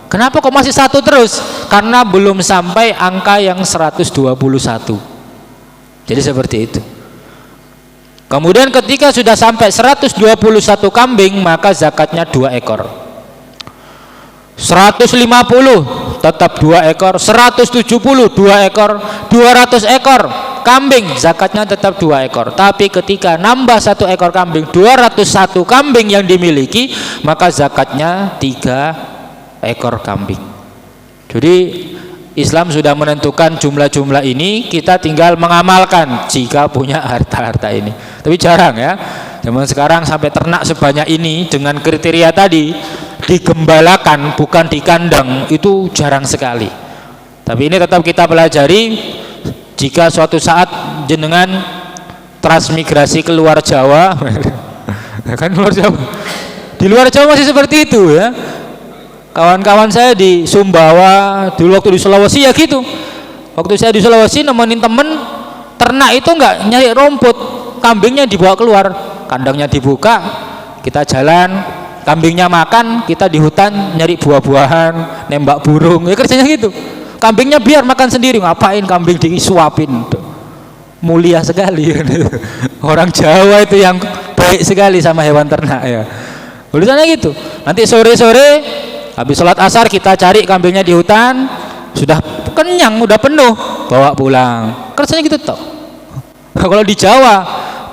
Kenapa kok masih 1 terus? Karena belum sampai angka yang 121. Jadi seperti itu. Kemudian ketika sudah sampai 121 kambing, maka zakatnya 2 ekor. 150 tetap 2 ekor, 170 2 ekor, 200 ekor kambing zakatnya tetap 2 ekor. Tapi ketika nambah 1 ekor kambing, 201 kambing yang dimiliki, maka zakatnya 3 ekor kambing. Jadi Islam sudah menentukan jumlah-jumlah ini, kita tinggal mengamalkan jika punya harta-harta ini. Tapi jarang ya, zaman sekarang sampai ternak sebanyak ini dengan kriteria tadi, digembalakan bukan di kandang, itu jarang sekali. Tapi ini tetap kita pelajari. Jika suatu saat jenengan transmigrasi ke luar Jawa kan luar Jawa, di luar Jawa masih seperti itu ya. Kawan-kawan saya di Sumbawa dulu, waktu di Sulawesi ya gitu. Waktu saya di Sulawesi nemenin temen ternak itu nggak nyari rumput, kambingnya dibawa keluar, kandangnya dibuka, kita jalan, kambingnya makan, kita di hutan nyari buah-buahan, nembak burung, ya kerjanya gitu. Kambingnya biar makan sendiri, ngapain kambing disuapin? Mulia sekali. Orang Jawa itu yang baik sekali sama hewan ternak ya. Tulisannya gitu. Nanti sore-sore habis sholat asar kita cari kambingnya di hutan, sudah kenyang, udah penuh, bawa pulang. Kerjanya gitu toh. Kalau di Jawa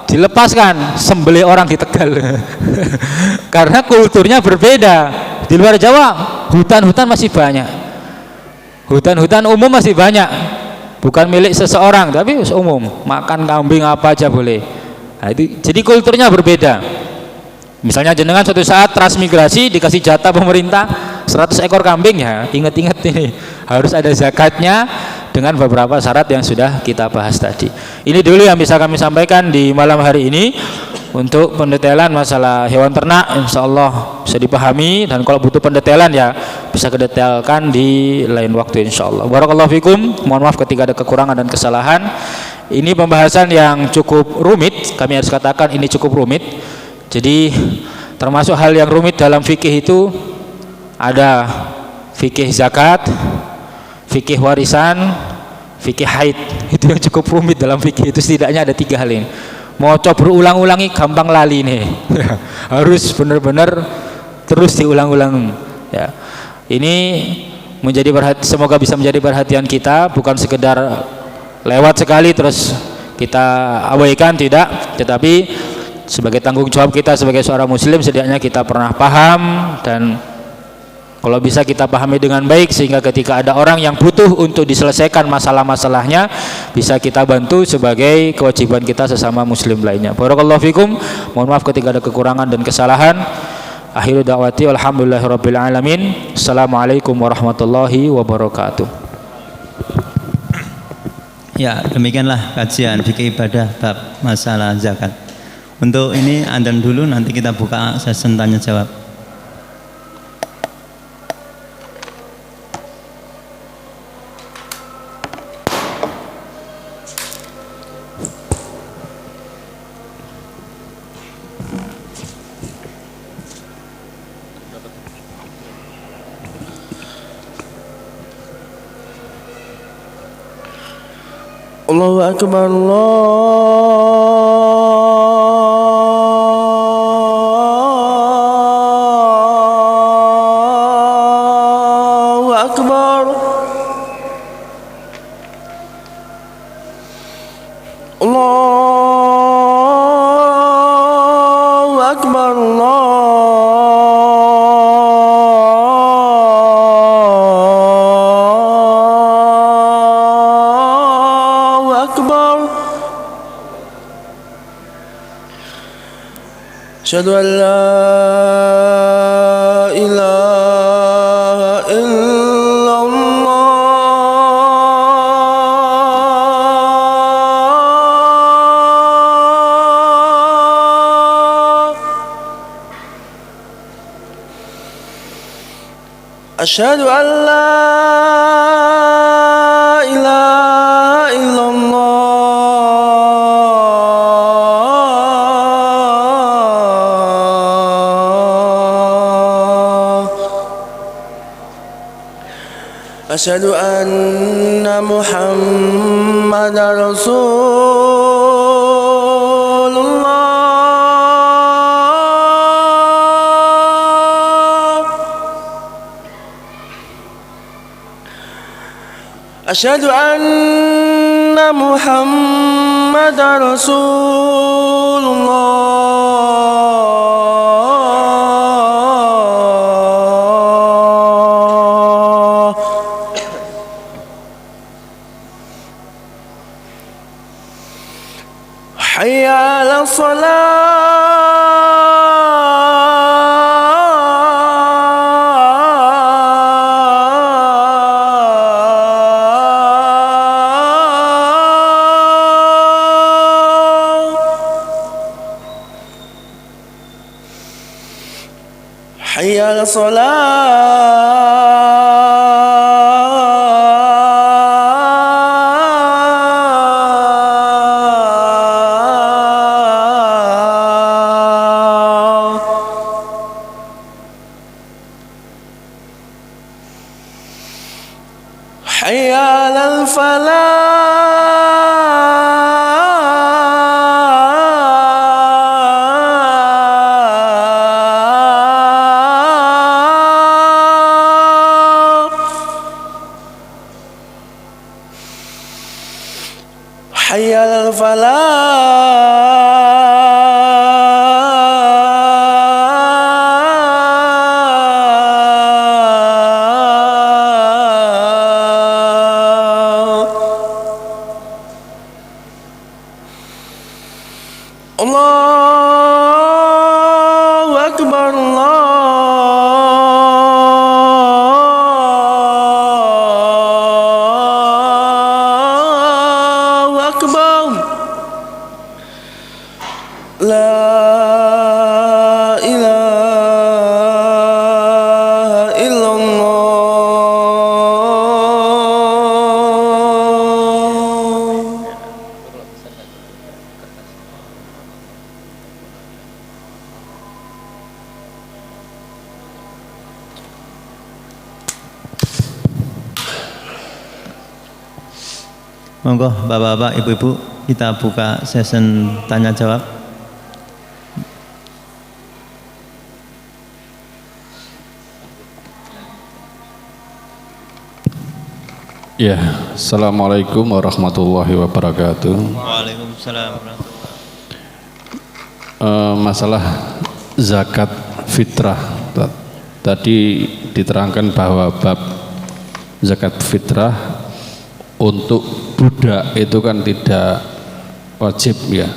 dilepaskan, sembelih orang di Tegal. Karena kulturnya berbeda. Di luar Jawa hutan-hutan masih banyak, hutan-hutan umum masih banyak, bukan milik seseorang tapi umum, makan kambing apa aja boleh. Nah, itu jadi kulturnya berbeda. Misalnya jenengan suatu saat transmigrasi dikasih jatah pemerintah 100 ekor kambing, ya ingat-ingat ini harus ada zakatnya dengan beberapa syarat yang sudah kita bahas tadi. Ini dulu yang bisa kami sampaikan di malam hari ini untuk pendetailan masalah hewan ternak. Insya Allah bisa dipahami, dan kalau butuh pendetailan ya bisa kedetailkan di lain waktu insya Allah. Barakallahu fikum. Mohon maaf ketika ada kekurangan dan kesalahan. Ini pembahasan yang cukup rumit, kami harus katakan ini cukup rumit. Jadi termasuk hal yang rumit dalam fikih itu ada fikih zakat, fikih warisan, fikih haid. Itu yang cukup rumit dalam fikih itu, setidaknya ada 3 hal ini. Mau coba berulang-ulangi gampang lali nih. Harus benar-benar terus diulang-ulang ya. Ini semoga bisa menjadi perhatian kita, bukan sekedar lewat sekali terus kita abaikan, tidak, tetapi sebagai tanggung jawab kita sebagai seorang muslim setidaknya kita pernah paham, dan kalau bisa kita pahami dengan baik sehingga ketika ada orang yang butuh untuk diselesaikan masalah-masalahnya bisa kita bantu sebagai kewajiban kita sesama muslim lainnya. Barakallahu fikum. Mohon maaf ketika ada kekurangan dan kesalahan. Akhiru da'wati walhamdulillahirabbil alamin. Assalamualaikum warahmatullahi wabarakatuh. Ya, demikianlah kajian fikih ibadah bab masalah zakat. Untuk ini andan dulu, nanti kita buka sesi tanya jawab. Allahu Akbar, Allahu Akbar, Allahu Akbar, Asyhadu an la ilaha illallah. Asyhadu an la ilaha illallah. Asyhadu anna Muhammadar Rasulullah. Asyhadu anna Muhammadar Rasulullah. Hayya 'ala shalah. Hayya 'ala salah. Hayya 'alal falah. حي على الفلاح الله أكبر الله أكبر لا إله إلا الله. Monggo bapak-bapak, ibu-ibu, kita buka session tanya jawab. Ya, Assalamualaikum warahmatullahi wabarakatuh. Waalaikumsalam. Masalah zakat fitrah tadi diterangkan bahwa bab zakat fitrah untuk budak itu kan tidak wajib ya.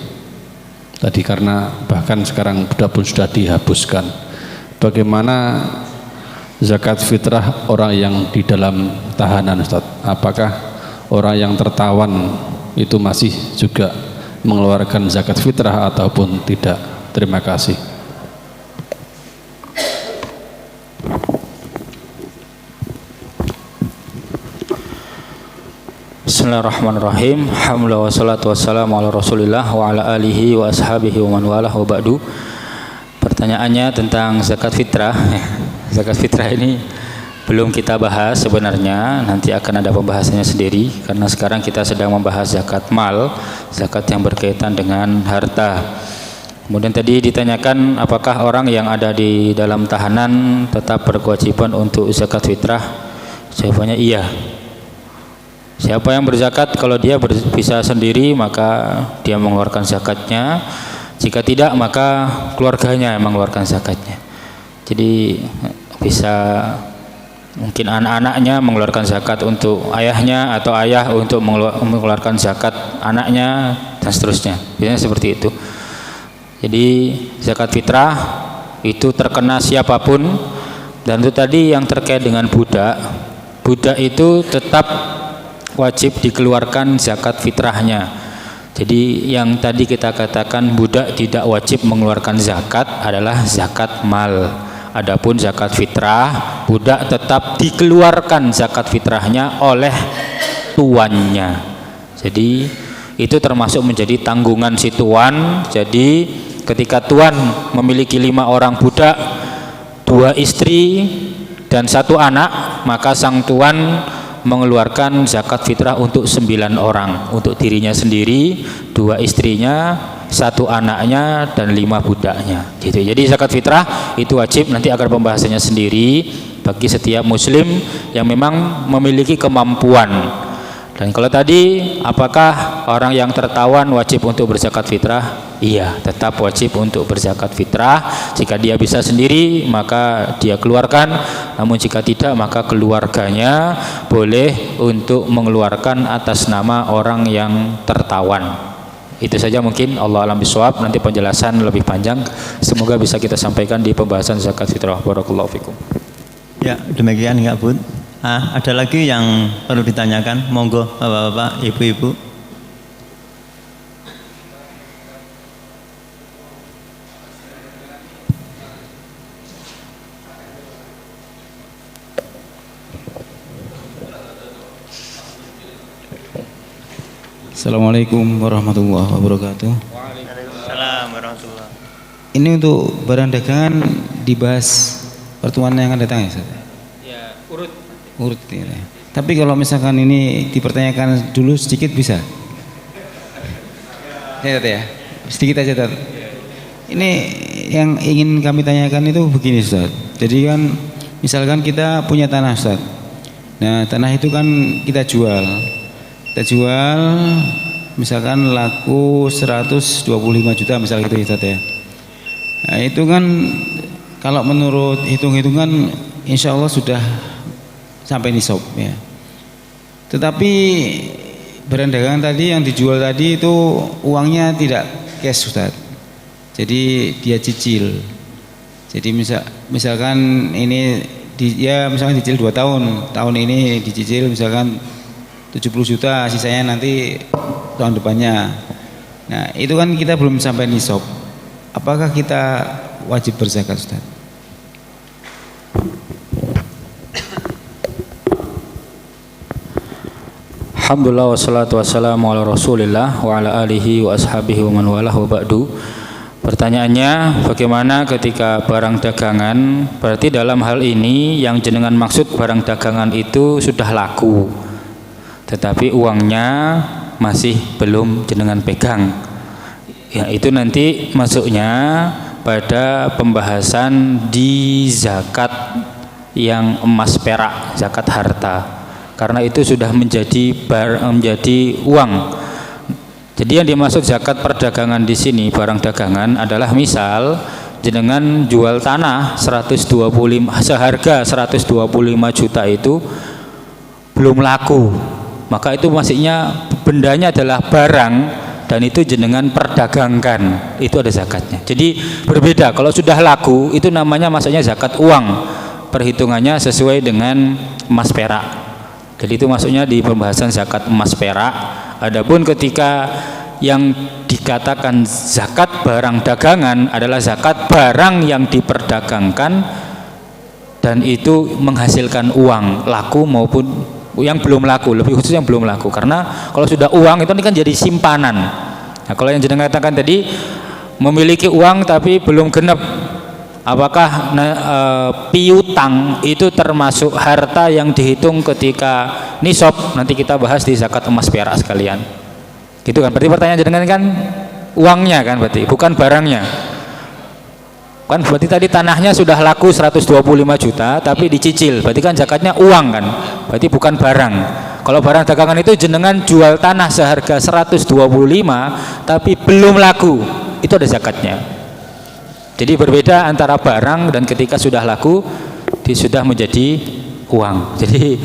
Tadi karena bahkan sekarang budak pun sudah dihapuskan. Bagaimana zakat fitrah orang yang di dalam tahanan, Ustaz? Apakah orang yang tertawan itu masih juga mengeluarkan zakat fitrah ataupun tidak? Terima kasih. Bismillahirrahmanirrahim. Alhamdulillah wassalatu wassalamu ala Rasulillah wa ala alihi wa ashabihi wa man walah wa ba'du. Pertanyaannya tentang zakat fitrah. Zakat fitrah ini belum kita bahas sebenarnya, nanti akan ada pembahasannya sendiri karena sekarang kita sedang membahas zakat mal, zakat yang berkaitan dengan harta. Kemudian tadi ditanyakan apakah orang yang ada di dalam tahanan tetap berkewajiban untuk zakat fitrah? Jawabannya iya. Siapa yang berzakat, kalau dia bisa sendiri maka dia mengeluarkan zakatnya. Jika tidak maka keluarganya yang mengeluarkan zakatnya. Jadi bisa mungkin anak-anaknya mengeluarkan zakat untuk ayahnya atau ayah untuk mengeluarkan zakat anaknya dan seterusnya. Biasanya seperti itu. Jadi zakat fitrah itu terkena siapapun, dan itu tadi yang terkait dengan budak. Budak itu tetap wajib dikeluarkan zakat fitrahnya. Jadi yang tadi kita katakan budak tidak wajib mengeluarkan zakat adalah zakat mal. Adapun zakat fitrah, budak tetap dikeluarkan zakat fitrahnya oleh tuannya. Jadi itu termasuk menjadi tanggungan si tuan. Jadi ketika tuan memiliki 5 orang budak, 2 istri dan 1 anak, maka sang tuan mengeluarkan zakat fitrah untuk 9 orang, untuk dirinya sendiri, 2 istrinya, 1 anaknya dan 5 budaknya gitu. Jadi zakat fitrah itu wajib, nanti akan pembahasannya sendiri bagi setiap muslim yang memang memiliki kemampuan. Dan kalau tadi apakah orang yang tertawan wajib untuk berzakat fitrah? Iya, tetap wajib untuk berzakat fitrah. Jika dia bisa sendiri maka dia keluarkan, namun jika tidak maka keluarganya boleh untuk mengeluarkan atas nama orang yang tertawan. Itu saja mungkin, Allah alam bisawab. Nanti penjelasan lebih panjang semoga bisa kita sampaikan di pembahasan zakat fitrah. Barakallahu fikum. Ya, demikian enggak Bud? Ada lagi yang perlu ditanyakan? Monggo bapak-bapak, ibu-ibu. Assalamualaikum warahmatullahi wabarakatuh. Waalaikumsalam warahmatullahi wabarakatuh. Ini untuk barang dagangan dibahas pertemuan yang akan datang ya, Ustaz? Ya, urut Ya. Tapi kalau misalkan ini dipertanyakan dulu sedikit bisa? Ya, Tat, ya. Sedikit aja, Tat. Ini yang ingin kami tanyakan itu begini, Ustaz. Jadi kan misalkan kita punya tanah, Ustaz. Nah, tanah itu kan kita jual. misalkan laku 125 juta misal gitu ya Ustaz ya. Nah, itu kan kalau menurut hitung-hitungan insya Allah sudah sampai nisab ya. Tetapi barang dagangan tadi yang dijual tadi itu uangnya tidak cash Ustaz. Jadi dia cicil. Jadi misalkan ini misalkan dicicil 2 tahun ini dicicil misalkan 70 juta, sisanya nanti tahun depannya. Nah, itu kan kita belum sampai nisab. Apakah kita wajib berzakat, Ustaz? Alhamdulillah wassalatu wassalamu ala Rasulillah wa ala alihi wa ashabihi wa man walah wa ba'du. Pertanyaannya, bagaimana ketika barang dagangan, berarti dalam hal ini yang jenengan maksud barang dagangan itu sudah laku, tetapi uangnya masih belum jenengan pegang. Ya, itu nanti masuknya pada pembahasan di zakat yang emas perak, zakat harta. Karena itu sudah menjadi uang. Jadi yang dimaksud zakat perdagangan di sini barang dagangan adalah misal jenengan jual tanah 125 seharga 125 juta itu belum laku. Maka itu maksudnya bendanya adalah barang dan itu jenengan perdagangkan, itu ada zakatnya. Jadi berbeda, kalau sudah laku itu namanya masuknya zakat uang, perhitungannya sesuai dengan emas perak. Jadi itu masuknya di pembahasan zakat emas perak. Adapun ketika yang dikatakan zakat barang dagangan adalah zakat barang yang diperdagangkan dan itu menghasilkan uang laku maupun yang belum laku, lebih khusus yang belum laku, karena kalau sudah uang itu kan jadi simpanan. Nah, kalau yang jenengan katakan tadi memiliki uang tapi belum genep, apakah piutang itu termasuk harta yang dihitung ketika nisab? Nanti kita bahas di zakat emas perak sekalian. Gitu kan? Berarti pertanyaan jenengan kan uangnya kan, berarti bukan barangnya. Kan berarti tadi tanahnya sudah laku 125 juta tapi dicicil, berarti kan zakatnya uang kan, berarti bukan barang. Kalau barang dagangan itu jenengan jual tanah seharga 125 tapi belum laku, itu ada zakatnya. Jadi berbeda antara barang dan ketika sudah laku sudah menjadi uang. Jadi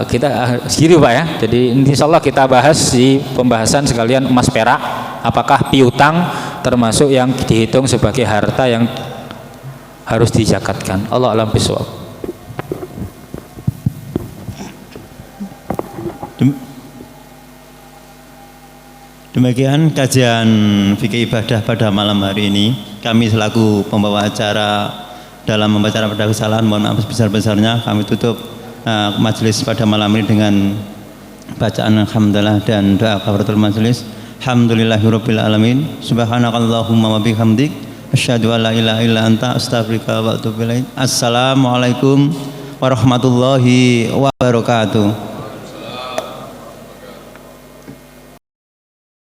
kita segini Pak ya. Jadi insyaallah kita bahas di pembahasan sekalian emas perak, apakah piutang termasuk yang dihitung sebagai harta yang harus dizakatkan. Allah a'lam bishawab. Demikian kajian fikih ibadah pada malam hari ini. Kami selaku pembawa acara dalam membaca pada kesalahan, mohon maaf sebesar-besarnya. Kami tutup majelis pada malam ini dengan bacaan alhamdulillah dan doa kafaratul majelis. Alhamdulillahirabbil alamin. Subhanakallahumma wa bihamdik asyhadu an la ilaha illa anta astaghfiruka wa atubu ilaik. Assalamualaikum warahmatullahi wabarakatuh.